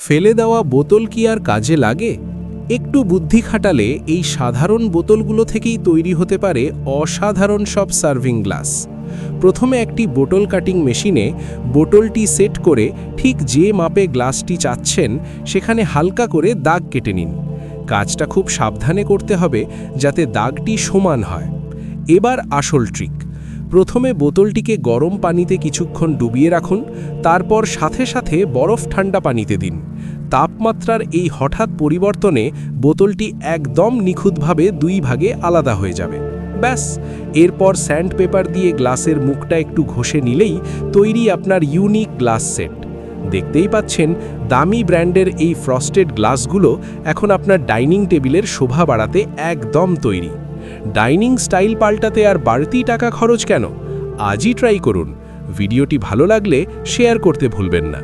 ফেলে দেওয়া বোতল কি আর কাজে লাগে? একটু বুদ্ধি খাটালে এই সাধারণ বোতলগুলো থেকেই তৈরি হতে পারে অসাধারণ সব সার্ভিং গ্লাস। প্রথমে একটি বোতল কাটিং মেশিনে বোতলটি সেট করে ঠিক যে মাপে গ্লাসটি চাচ্ছেন সেখানে হালকা করে দাগ কেটে নিন। কাজটা খুব সাবধানে করতে হবে যাতে দাগটি সমান হয়। এবার আসল ট্রিক। প্রথমে বোতলটিকে গরম পানিতে কিছুক্ষণ ডুবিয়ে রাখুন, তারপর সাথে সাথে বরফ ঠান্ডা পানিতে দিন। তাপমাত্রার এই হঠাৎ পরিবর্তনে বোতলটি একদম নিখুঁতভাবে দুই ভাগে আলাদা হয়ে যাবে। ব্যাস, এরপর স্যান্ড পেপার দিয়ে গ্লাসের মুখটা একটু ঘষে নিলেই তৈরি আপনার ইউনিক গ্লাস সেট। দেখতেই পাচ্ছেন, দামি ব্র্যান্ডের এই ফ্রস্টেড গ্লাসগুলো এখন আপনার ডাইনিং টেবিলের শোভা বাড়াতে একদম তৈরি। ডাইনিং স্টাইল পাল্টাতে আর বাড়তি টাকা খরচ কেন? আজই ট্রাই করুন। ভিডিওটি ভালো লাগলে শেয়ার করতে ভুলবেন না।